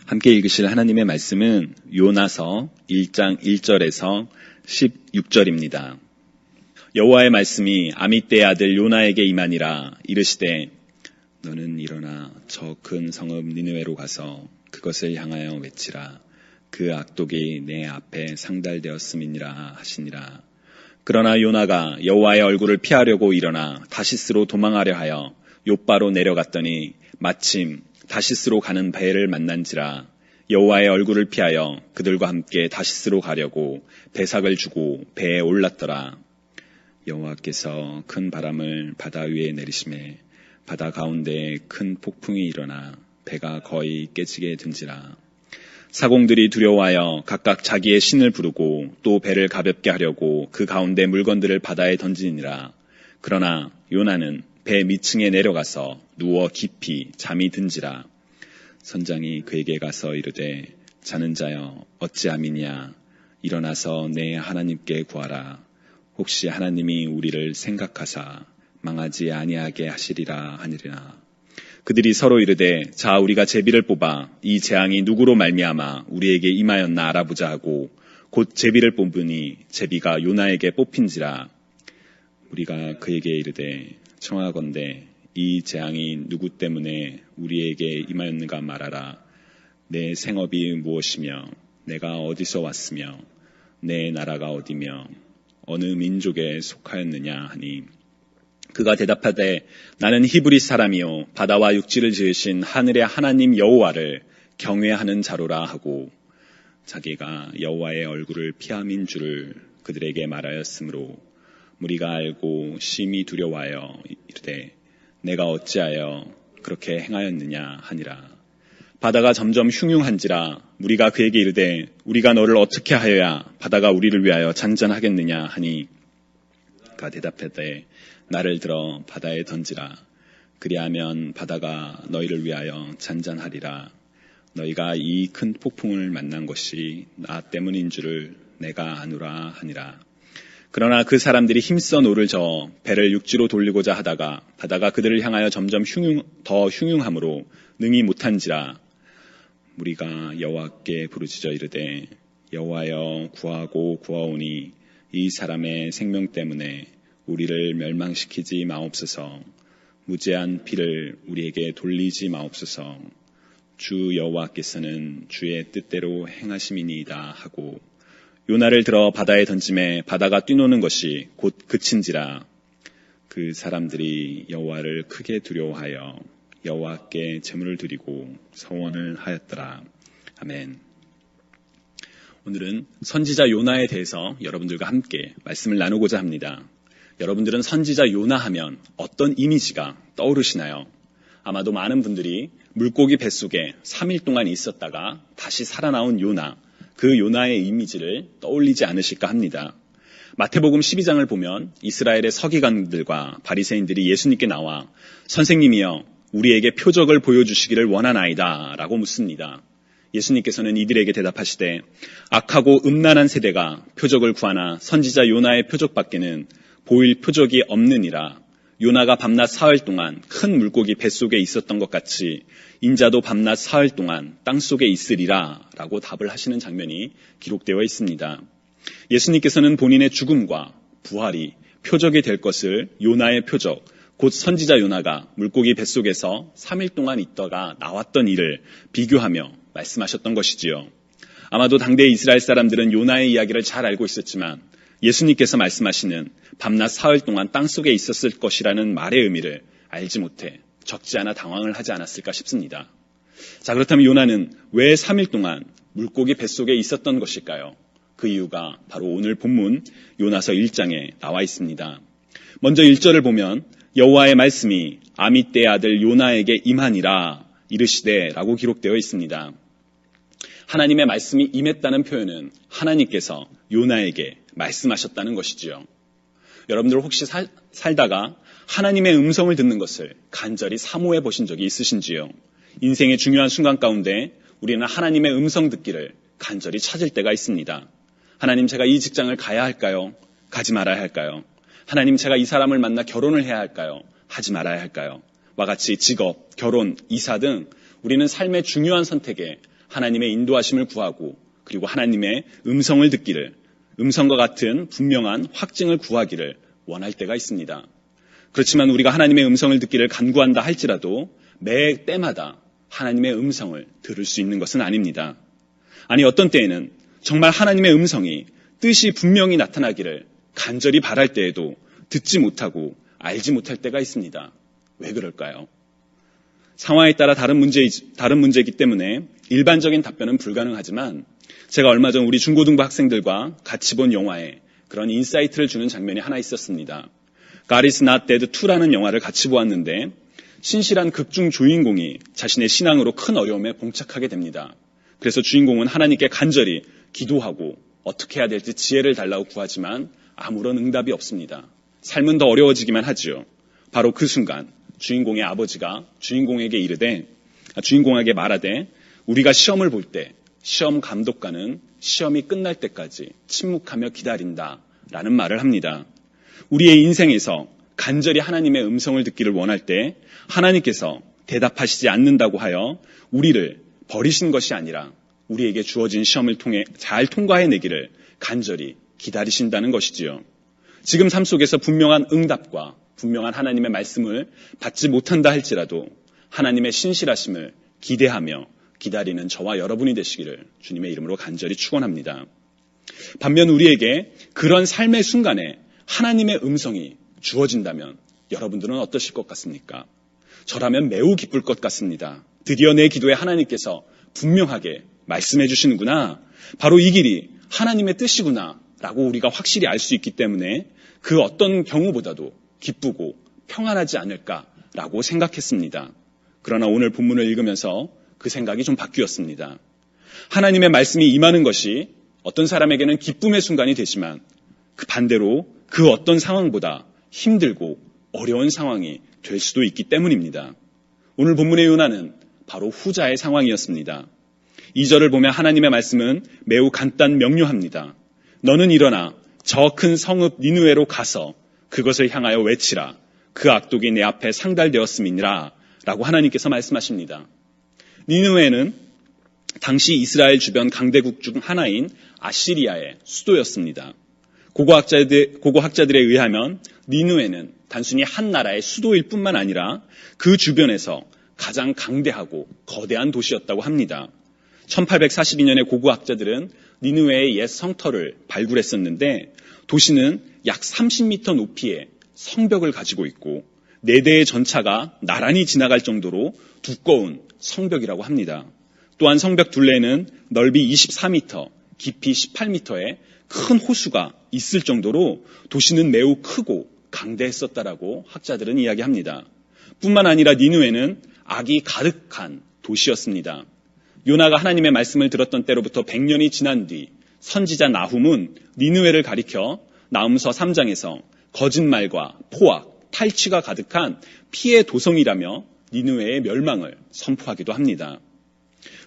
함께 읽으실 하나님의 말씀은 요나서 1장 1절에서 16절입니다. 여호와의 말씀이 아미떼의 아들 요나에게 임하니라. 이르시되 너는 일어나 저 큰 성읍 니느웨로 가서 그것을 향하여 외치라. 그 악독이 내 앞에 상달되었음이니라 하시니라. 그러나 요나가 여호와의 얼굴을 피하려고 일어나 다시스로 도망하려 하여 욥바로 내려갔더니 마침 다시스로 가는 배를 만난지라. 여호와의 얼굴을 피하여 그들과 함께 다시스로 가려고 배삭을 주고 배에 올랐더라. 여호와께서 큰 바람을 바다 위에 내리시매 바다 가운데에 큰 폭풍이 일어나 배가 거의 깨지게 된지라. 사공들이 두려워하여 각각 자기의 신을 부르고 또 배를 가볍게 하려고 그 가운데 물건들을 바다에 던지니라. 그러나 요나는 배 밑층에 내려가서 누워 깊이 잠이 든지라. 선장이 그에게 가서 이르되 자는 자여 어찌함이냐. 일어나서 내 하나님께 구하라. 혹시 하나님이 우리를 생각하사 망하지 아니하게 하시리라 하니라. 그들이 서로 이르되 자 우리가 제비를 뽑아 이 재앙이 누구로 말미암아 우리에게 임하였나 알아보자 하고 곧 제비를 뽑으니 제비가 요나에게 뽑힌지라. 우리가 그에게 이르되 청하건대 이 재앙이 누구 때문에 우리에게 임하였는가 말하라. 내 생업이 무엇이며 내가 어디서 왔으며 내 나라가 어디며 어느 민족에 속하였느냐 하니 그가 대답하되 나는 히브리 사람이요 바다와 육지를 지으신 하늘의 하나님 여호와를 경외하는 자로라 하고 자기가 여호와의 얼굴을 피함인 줄을 그들에게 말하였으므로 무리가 알고 심히 두려워하여 이르되 내가 어찌하여 그렇게 행하였느냐 하니라. 바다가 점점 흉흉한지라. 무리가 그에게 이르되 우리가 너를 어떻게 하여야 바다가 우리를 위하여 잔잔하겠느냐 하니 그가 대답하되 나를 들어 바다에 던지라. 그리하면 바다가 너희를 위하여 잔잔하리라. 너희가 이 큰 폭풍을 만난 것이 나 때문인 줄을 내가 아노라 하니라. 그러나 그 사람들이 힘써 노를 저어 배를 육지로 돌리고자 하다가 바다가 그들을 향하여 점점 더 흉흉함으로 능히 못한지라. 무리가 여호와께 부르짖어 이르되 여호와여 구하고 구하오니 이 사람의 생명 때문에 우리를 멸망시키지 마옵소서. 무죄한 피를 우리에게 돌리지 마옵소서. 주 여호와께서는 주의 뜻대로 행하심이니이다 하고 요나를 들어 바다에 던짐에 바다가 뛰노는 것이 곧 그친지라. 그 사람들이 여호와를 크게 두려워하여 여호와께 제물을 드리고 서원을 하였더라. 아멘. 오늘은 선지자 요나에 대해서 여러분들과 함께 말씀을 나누고자 합니다. 여러분들은 선지자 요나 하면 어떤 이미지가 떠오르시나요? 아마도 많은 분들이 물고기 뱃속에 3일 동안 있었다가 다시 살아나온 요나, 그 요나의 이미지를 떠올리지 않으실까 합니다. 마태복음 12장을 보면 이스라엘의 서기관들과 바리새인들이 예수님께 나와 선생님이여 우리에게 표적을 보여주시기를 원하나이다 라고 묻습니다. 예수님께서는 이들에게 대답하시되 악하고 음란한 세대가 표적을 구하나 선지자 요나의 표적밖에는 보일 표적이 없느니라. 요나가 밤낮 사흘 동안 큰 물고기 뱃속에 있었던 것 같이 인자도 밤낮 사흘 동안 땅속에 있으리라 라고 답을 하시는 장면이 기록되어 있습니다. 예수님께서는 본인의 죽음과 부활이 표적이 될 것을 요나의 표적, 곧 선지자 요나가 물고기 뱃속에서 3일 동안 있다가 나왔던 일을 비교하며 말씀하셨던 것이지요. 아마도 당대 이스라엘 사람들은 요나의 이야기를 잘 알고 있었지만 예수님께서 말씀하시는 밤낮 사흘 동안 땅속에 있었을 것이라는 말의 의미를 알지 못해 적지 않아 당황을 하지 않았을까 싶습니다. 자, 그렇다면 요나는 왜 3일 동안 물고기 뱃속에 있었던 것일까요? 그 이유가 바로 오늘 본문 요나서 1장에 나와 있습니다. 먼저 1절을 보면 여호와의 말씀이 아미떼의 아들 요나에게 임하니라 이르시되 라고 기록되어 있습니다. 하나님의 말씀이 임했다는 표현은 하나님께서 요나에게 말씀하셨다는 것이지요. 여러분들 혹시 살다가 하나님의 음성을 듣는 것을 간절히 사모해 보신 적이 있으신지요? 인생의 중요한 순간 가운데 우리는 하나님의 음성 듣기를 간절히 찾을 때가 있습니다. 하나님, 제가 이 직장을 가야 할까요? 가지 말아야 할까요? 하나님, 제가 이 사람을 만나 결혼을 해야 할까요? 하지 말아야 할까요? 와 같이 직업, 결혼, 이사 등 우리는 삶의 중요한 선택에 하나님의 인도하심을 구하고 그리고 하나님의 음성을 듣기를, 음성과 같은 분명한 확증을 구하기를 원할 때가 있습니다. 그렇지만 우리가 하나님의 음성을 듣기를 간구한다 할지라도 매 때마다 하나님의 음성을 들을 수 있는 것은 아닙니다. 아니, 어떤 때에는 정말 하나님의 음성이 뜻이 분명히 나타나기를 간절히 바랄 때에도 듣지 못하고 알지 못할 때가 있습니다. 왜 그럴까요? 상황에 따라 다른 문제이기 때문에 일반적인 답변은 불가능하지만 제가 얼마 전 우리 중고등부 학생들과 같이 본 영화에 그런 인사이트를 주는 장면이 하나 있었습니다. God is Not Dead 2라는 영화를 같이 보았는데 신실한 극중 주인공이 자신의 신앙으로 큰 어려움에 봉착하게 됩니다. 그래서 주인공은 하나님께 간절히 기도하고 어떻게 해야 될지 지혜를 달라고 구하지만 아무런 응답이 없습니다. 삶은 더 어려워지기만 하죠. 바로 그 순간 주인공의 아버지가 주인공에게 말하되 우리가 시험을 볼 때 시험 감독관은 시험이 끝날 때까지 침묵하며 기다린다 라는 말을 합니다. 우리의 인생에서 간절히 하나님의 음성을 듣기를 원할 때 하나님께서 대답하시지 않는다고 하여 우리를 버리신 것이 아니라 우리에게 주어진 시험을 통해 잘 통과해내기를 간절히 기다리신다는 것이지요. 지금 삶 속에서 분명한 응답과 분명한 하나님의 말씀을 받지 못한다 할지라도 하나님의 신실하심을 기대하며 기다리는 저와 여러분이 되시기를 주님의 이름으로 간절히 축원합니다. 반면 우리에게 그런 삶의 순간에 하나님의 음성이 주어진다면 여러분들은 어떠실 것 같습니까? 저라면 매우 기쁠 것 같습니다. 드디어 내 기도에 하나님께서 분명하게 말씀해 주시는구나. 바로 이 길이 하나님의 뜻이구나 라고 우리가 확실히 알 수 있기 때문에 그 어떤 경우보다도 기쁘고 평안하지 않을까라고 생각했습니다. 그러나 오늘 본문을 읽으면서 그 생각이 좀 바뀌었습니다. 하나님의 말씀이 임하는 것이 어떤 사람에게는 기쁨의 순간이 되지만 그 반대로 그 어떤 상황보다 힘들고 어려운 상황이 될 수도 있기 때문입니다. 오늘 본문의 요나는 바로 후자의 상황이었습니다. 2절을 보면 하나님의 말씀은 매우 간단 명료합니다. 너는 일어나 저 큰 성읍 니느웨로 가서 그것을 향하여 외치라. 그 악독이 내 앞에 상달되었음이니라 라고 하나님께서 말씀하십니다. 니느웨는 당시 이스라엘 주변 강대국 중 하나인 아시리아의 수도였습니다. 고고학자들에 의하면 니느웨는 단순히 한 나라의 수도일 뿐만 아니라 그 주변에서 가장 강대하고 거대한 도시였다고 합니다. 1842년에 고고학자들은 니느웨의 옛 성터를 발굴했었는데 도시는 약 30m 높이의 성벽을 가지고 있고 4대의 전차가 나란히 지나갈 정도로 두꺼운 성벽이라고 합니다. 또한 성벽 둘레에는 넓이 24m, 깊이 18m의 큰 호수가 있을 정도로 도시는 매우 크고 강대했었다라고 학자들은 이야기합니다. 뿐만 아니라 니느웨는 악이 가득한 도시였습니다. 요나가 하나님의 말씀을 들었던 때로부터 100년이 지난 뒤 선지자 나훔은 니느웨를 가리켜 나훔서 3장에서 거짓말과 포악, 탈취가 가득한 피의 도성이라며 니느웨의 멸망을 선포하기도 합니다.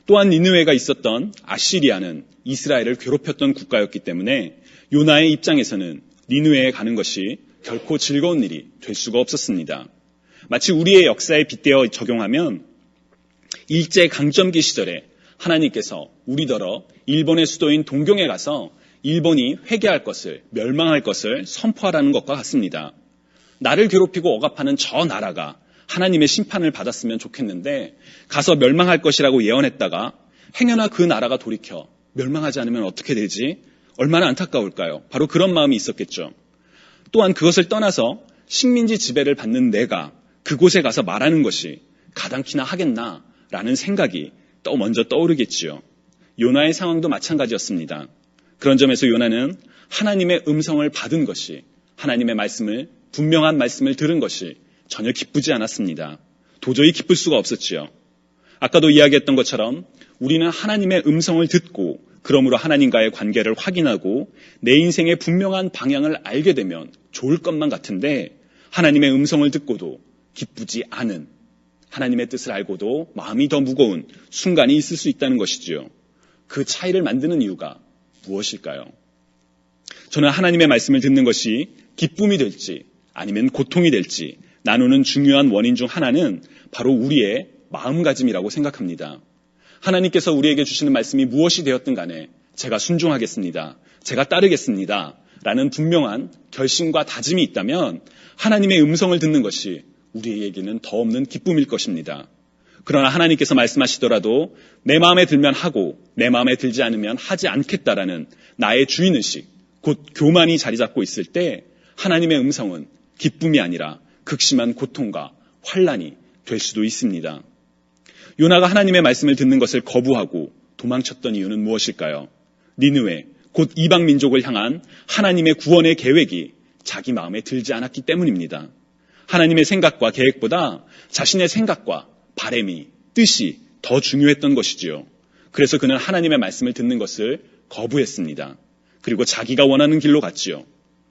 또한 니느웨가 있었던 아시리아는 이스라엘을 괴롭혔던 국가였기 때문에 요나의 입장에서는 니느웨에 가는 것이 결코 즐거운 일이 될 수가 없었습니다. 마치 우리의 역사에 빗대어 적용하면 일제강점기 시절에 하나님께서 우리더러 일본의 수도인 동경에 가서 일본이 회개할 것을, 멸망할 것을 선포하라는 것과 같습니다. 나를 괴롭히고 억압하는 저 나라가 하나님의 심판을 받았으면 좋겠는데 가서 멸망할 것이라고 예언했다가 행여나 그 나라가 돌이켜 멸망하지 않으면 어떻게 되지? 얼마나 안타까울까요? 바로 그런 마음이 있었겠죠. 또한 그것을 떠나서 식민지 지배를 받는 내가 그곳에 가서 말하는 것이 가당키나 하겠나라는 생각이 또 먼저 떠오르겠지요. 요나의 상황도 마찬가지였습니다. 그런 점에서 요나는 하나님의 음성을 받은 것이, 하나님의 말씀을, 분명한 말씀을 들은 것이 전혀 기쁘지 않았습니다. 도저히 기쁠 수가 없었지요. 아까도 이야기했던 것처럼 우리는 하나님의 음성을 듣고 그러므로 하나님과의 관계를 확인하고 내 인생의 분명한 방향을 알게 되면 좋을 것만 같은데 하나님의 음성을 듣고도 기쁘지 않은, 하나님의 뜻을 알고도 마음이 더 무거운 순간이 있을 수 있다는 것이지요. 그 차이를 만드는 이유가 무엇일까요? 저는 하나님의 말씀을 듣는 것이 기쁨이 될지 아니면 고통이 될지 나누는 중요한 원인 중 하나는 바로 우리의 마음가짐이라고 생각합니다. 하나님께서 우리에게 주시는 말씀이 무엇이 되었든 간에 제가 순종하겠습니다. 제가 따르겠습니다. 라는 분명한 결심과 다짐이 있다면 하나님의 음성을 듣는 것이 우리에게는 더 없는 기쁨일 것입니다. 그러나 하나님께서 말씀하시더라도 내 마음에 들면 하고 내 마음에 들지 않으면 하지 않겠다라는 나의 주인의식, 곧 교만이 자리 잡고 있을 때 하나님의 음성은 기쁨이 아니라 극심한 고통과 환난이 될 수도 있습니다. 요나가 하나님의 말씀을 듣는 것을 거부하고 도망쳤던 이유는 무엇일까요? 니느웨, 곧 이방 민족을 향한 하나님의 구원의 계획이 자기 마음에 들지 않았기 때문입니다. 하나님의 생각과 계획보다 자신의 생각과 바람이, 뜻이 더 중요했던 것이지요. 그래서 그는 하나님의 말씀을 듣는 것을 거부했습니다. 그리고 자기가 원하는 길로 갔지요.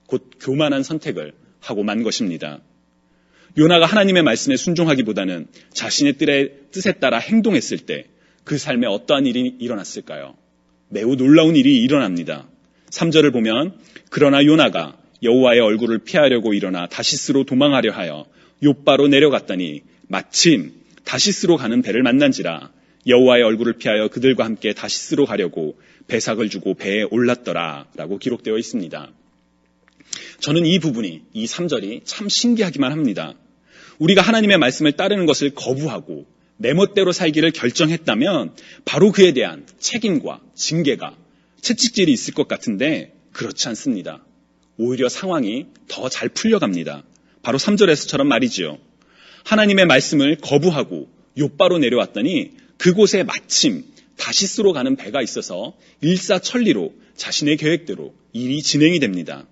곧 교만한 선택을 하고 만 것입니다. 요나가 하나님의 말씀에 순종하기보다는 자신의 뜻에 따라 행동했을 때 그 삶에 어떠한 일이 일어났을까요? 매우 놀라운 일이 일어납니다. 3절을 보면 그러나 요나가 여호와의 얼굴을 피하려고 일어나 다시스로 도망하려 하여 욥바로 내려갔더니 마침 다시스로 가는 배를 만난지라 여호와의 얼굴을 피하여 그들과 함께 다시스로 가려고 배삭을 주고 배에 올랐더라 라고 기록되어 있습니다. 저는 이 부분이, 이 3절이 참 신기하기만 합니다. 우리가 하나님의 말씀을 따르는 것을 거부하고 내 멋대로 살기를 결정했다면 바로 그에 대한 책임과 징계가, 채찍질이 있을 것 같은데 그렇지 않습니다. 오히려 상황이 더 잘 풀려갑니다. 바로 3절에서처럼 말이지요. 하나님의 말씀을 거부하고 욥바로 내려왔더니 그곳에 마침 다시스로 가는 배가 있어서 일사천리로 자신의 계획대로 일이 진행이 됩니다.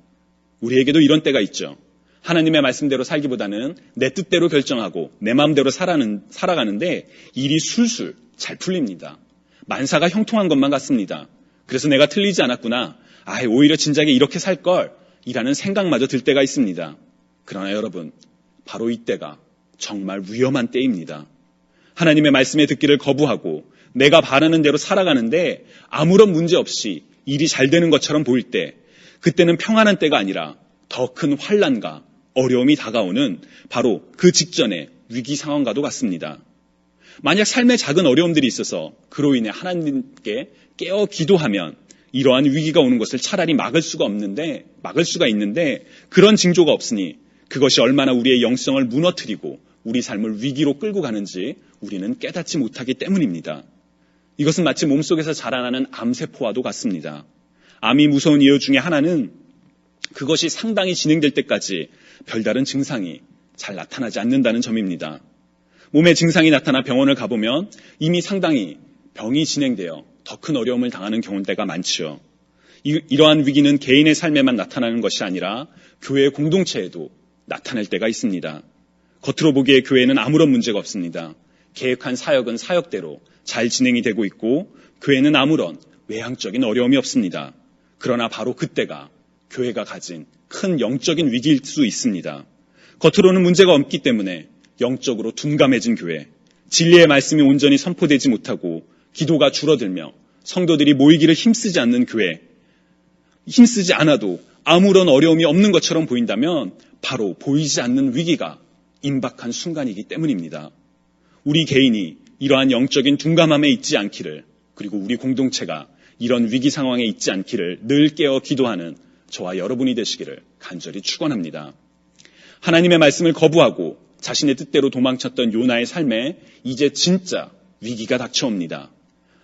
우리에게도 이런 때가 있죠. 하나님의 말씀대로 살기보다는 내 뜻대로 결정하고 내 마음대로 살아가는데 일이 술술 잘 풀립니다. 만사가 형통한 것만 같습니다. 그래서 내가 틀리지 않았구나. 오히려 진작에 이렇게 살걸. 이라는 생각마저 들 때가 있습니다. 그러나 여러분, 바로 이때가 정말 위험한 때입니다. 하나님의 말씀에 듣기를 거부하고 내가 바라는 대로 살아가는데 아무런 문제 없이 일이 잘 되는 것처럼 보일 때, 그때는 평안한 때가 아니라 더 큰 환난과 어려움이 다가오는 바로 그 직전의 위기 상황과도 같습니다. 만약 삶에 작은 어려움들이 있어서 그로 인해 하나님께 깨어 기도하면 이러한 위기가 오는 것을 차라리 막을 수가 있는데 그런 징조가 없으니 그것이 얼마나 우리의 영성을 무너뜨리고 우리 삶을 위기로 끌고 가는지 우리는 깨닫지 못하기 때문입니다. 이것은 마치 몸속에서 자라나는 암세포와도 같습니다. 암이 무서운 이유 중에 하나는 그것이 상당히 진행될 때까지 별다른 증상이 잘 나타나지 않는다는 점입니다. 몸에 증상이 나타나 병원을 가보면 이미 상당히 병이 진행되어 더 큰 어려움을 당하는 경우가 많지요. 이러한 위기는 개인의 삶에만 나타나는 것이 아니라 교회 공동체에도 나타날 때가 있습니다. 겉으로 보기에 교회는 아무런 문제가 없습니다. 계획한 사역은 사역대로 잘 진행이 되고 있고 교회는 아무런 외향적인 어려움이 없습니다. 그러나 바로 그때가 교회가 가진 큰 영적인 위기일 수 있습니다. 겉으로는 문제가 없기 때문에 영적으로 둔감해진 교회, 진리의 말씀이 온전히 선포되지 못하고 기도가 줄어들며 성도들이 모이기를 힘쓰지 않는 교회, 힘쓰지 않아도 아무런 어려움이 없는 것처럼 보인다면 바로 보이지 않는 위기가 임박한 순간이기 때문입니다. 우리 개인이 이러한 영적인 둔감함에 있지 않기를, 그리고 우리 공동체가 이런 위기 상황에 있지 않기를 늘 깨어 기도하는 저와 여러분이 되시기를 간절히 축원합니다. 하나님의 말씀을 거부하고 자신의 뜻대로 도망쳤던 요나의 삶에 이제 진짜 위기가 닥쳐옵니다.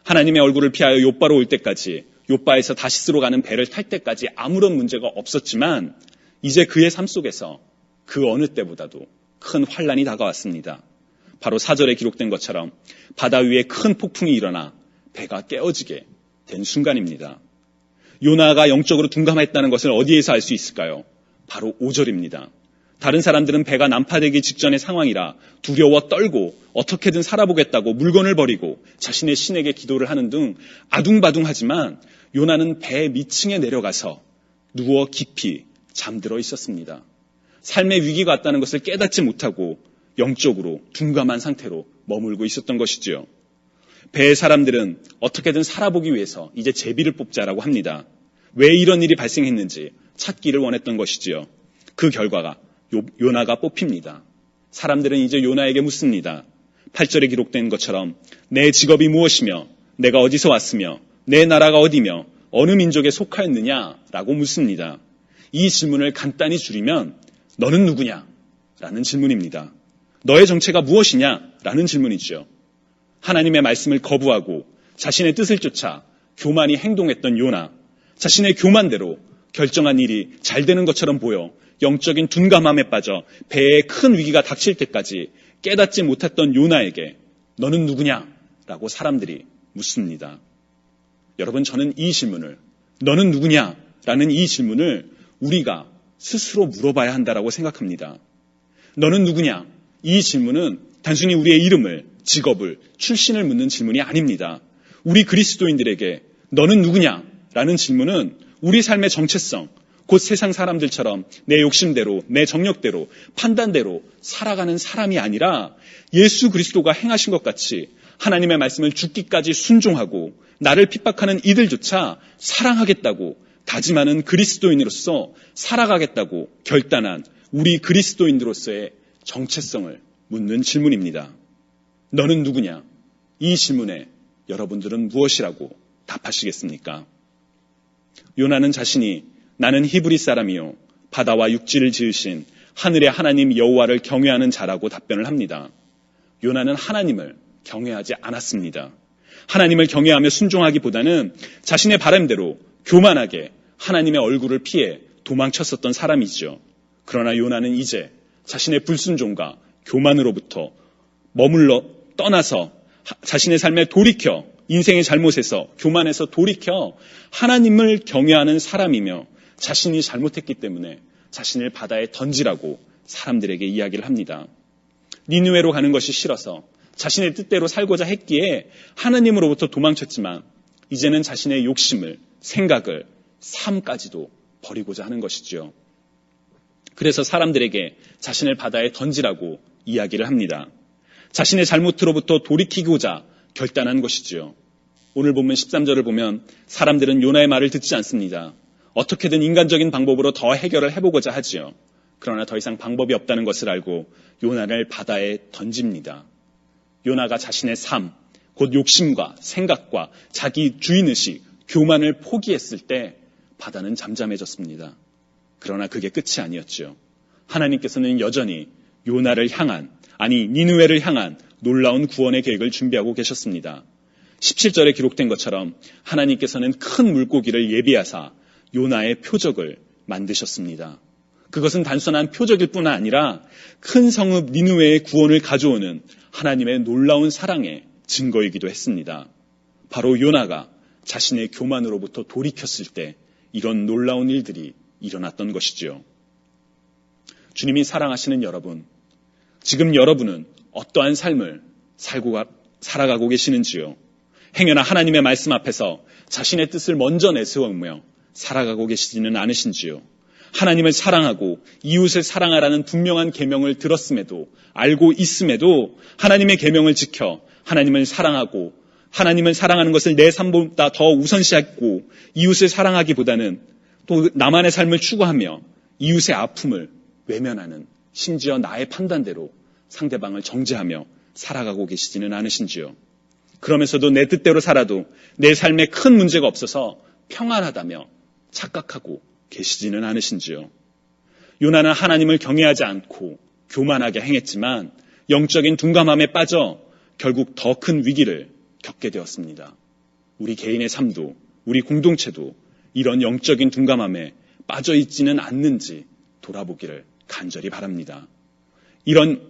하나님의 얼굴을 피하여 욥바로 올 때까지, 욥바에서 다시스로 가는 배를 탈 때까지 아무런 문제가 없었지만 이제 그의 삶 속에서 그 어느 때보다도 큰 환난이 다가왔습니다. 바로 4절에 기록된 것처럼 바다 위에 큰 폭풍이 일어나 배가 깨어지게 된 순간입니다. 요나가 영적으로 둔감했다는 것을 어디에서 알 수 있을까요? 바로 5절입니다. 다른 사람들은 배가 난파되기 직전의 상황이라 두려워 떨고 어떻게든 살아보겠다고 물건을 버리고 자신의 신에게 기도를 하는 등 아둥바둥하지만 요나는 배 밑층에 내려가서 누워 깊이 잠들어 있었습니다. 삶의 위기가 왔다는 것을 깨닫지 못하고 영적으로 둔감한 상태로 머물고 있었던 것이지요. 배의 사람들은 어떻게든 살아보기 위해서 이제 제비를 뽑자라고 합니다. 왜 이런 일이 발생했는지 찾기를 원했던 것이지요. 그 결과가 요나가 뽑힙니다. 사람들은 이제 요나에게 묻습니다. 8절에 기록된 것처럼 내 직업이 무엇이며 내가 어디서 왔으며 내 나라가 어디며 어느 민족에 속하였느냐라고 묻습니다. 이 질문을 간단히 줄이면 너는 누구냐? 라는 질문입니다. 너의 정체가 무엇이냐? 라는 질문이죠. 하나님의 말씀을 거부하고 자신의 뜻을 쫓아 교만히 행동했던 요나, 자신의 교만대로 결정한 일이 잘 되는 것처럼 보여 영적인 둔감함에 빠져 배에 큰 위기가 닥칠 때까지 깨닫지 못했던 요나에게 너는 누구냐? 라고 사람들이 묻습니다. 여러분, 저는 이 질문을, 너는 누구냐? 라는 이 질문을 우리가 스스로 물어봐야 한다고 생각합니다. 너는 누구냐? 이 질문은 단순히 우리의 이름을, 직업을, 출신을 묻는 질문이 아닙니다. 우리 그리스도인들에게 너는 누구냐? 라는 질문은 우리 삶의 정체성, 곧 세상 사람들처럼 내 욕심대로, 내 정력대로, 판단대로 살아가는 사람이 아니라 예수 그리스도가 행하신 것 같이 하나님의 말씀을 죽기까지 순종하고 나를 핍박하는 이들조차 사랑하겠다고 다짐하는 그리스도인으로서 살아가겠다고 결단한 우리 그리스도인으로서의 정체성을 묻는 질문입니다. 너는 누구냐? 이 질문에 여러분들은 무엇이라고 답하시겠습니까? 요나는 자신이 나는 히브리 사람이요 바다와 육지를 지으신 하늘의 하나님 여호와를 경외하는 자라고 답변을 합니다. 요나는 하나님을 경외하지 않았습니다. 하나님을 경외하며 순종하기보다는 자신의 바람대로 교만하게 하나님의 얼굴을 피해 도망쳤었던 사람이죠. 그러나 요나는 이제 자신의 불순종과 교만으로부터 머물러 떠나서 자신의 삶에 돌이켜 인생의 잘못에서 교만에서 돌이켜 하나님을 경외하는 사람이며 자신이 잘못했기 때문에 자신을 바다에 던지라고 사람들에게 이야기를 합니다. 니느웨로 가는 것이 싫어서 자신의 뜻대로 살고자 했기에 하나님으로부터 도망쳤지만 이제는 자신의 욕심을, 생각을, 삶까지도 버리고자 하는 것이지요. 그래서 사람들에게 자신을 바다에 던지라고 이야기를 합니다. 자신의 잘못으로부터 돌이키고자 결단한 것이지요. 오늘 본문 13절을 보면 사람들은 요나의 말을 듣지 않습니다. 어떻게든 인간적인 방법으로 더 해결을 해보고자 하지요. 그러나 더 이상 방법이 없다는 것을 알고 요나를 바다에 던집니다. 요나가 자신의 삶, 곧 욕심과 생각과 자기 주인의식, 교만을 포기했을 때 바다는 잠잠해졌습니다. 그러나 그게 끝이 아니었죠. 하나님께서는 여전히 요나를 향한, 아니 니느웨를 향한 놀라운 구원의 계획을 준비하고 계셨습니다. 17절에 기록된 것처럼 하나님께서는 큰 물고기를 예비하사 요나의 표적을 만드셨습니다. 그것은 단순한 표적일 뿐 아니라 큰 성읍 니느웨의 구원을 가져오는 하나님의 놀라운 사랑의 증거이기도 했습니다. 바로 요나가 자신의 교만으로부터 돌이켰을 때 이런 놀라운 일들이 일어났던 것이지요. 주님이 사랑하시는 여러분, 지금 여러분은 어떠한 삶을 살아가고 계시는지요? 행여나 하나님의 말씀 앞에서 자신의 뜻을 먼저 내세우며 살아가고 계시지는 않으신지요? 하나님을 사랑하고 이웃을 사랑하라는 분명한 계명을 들었음에도, 알고 있음에도 하나님의 계명을 지켜 하나님을 사랑하고 하나님을 사랑하는 것을 내 삶보다 더 우선시하고 이웃을 사랑하기보다는 또 나만의 삶을 추구하며 이웃의 아픔을 외면하는, 심지어 나의 판단대로 상대방을 정죄하며 살아가고 계시지는 않으신지요? 그러면서도 내 뜻대로 살아도 내 삶에 큰 문제가 없어서 평안하다며 착각하고 계시지는 않으신지요? 요나는 하나님을 경외하지 않고 교만하게 행했지만 영적인 둔감함에 빠져 결국 더 큰 위기를 겪게 되었습니다. 우리 개인의 삶도, 우리 공동체도 이런 영적인 둔감함에 빠져 있지는 않는지 돌아보기를 간절히 바랍니다. 이런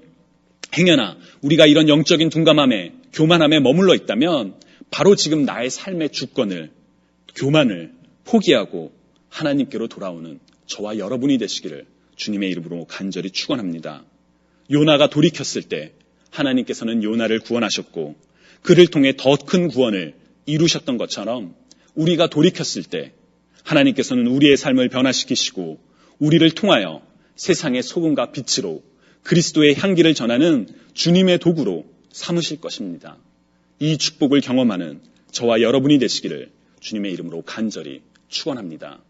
행여나 우리가 이런 영적인 둔감함에, 교만함에 머물러 있다면 바로 지금 나의 삶의 주권을, 교만을 포기하고 하나님께로 돌아오는 저와 여러분이 되시기를 주님의 이름으로 간절히 축원합니다. 요나가 돌이켰을 때 하나님께서는 요나를 구원하셨고 그를 통해 더 큰 구원을 이루셨던 것처럼 우리가 돌이켰을 때 하나님께서는 우리의 삶을 변화시키시고 우리를 통하여 세상의 소금과 빛으로 그리스도의 향기를 전하는 주님의 도구로 삼으실 것입니다. 이 축복을 경험하는 저와 여러분이 되시기를 주님의 이름으로 간절히 축원합니다.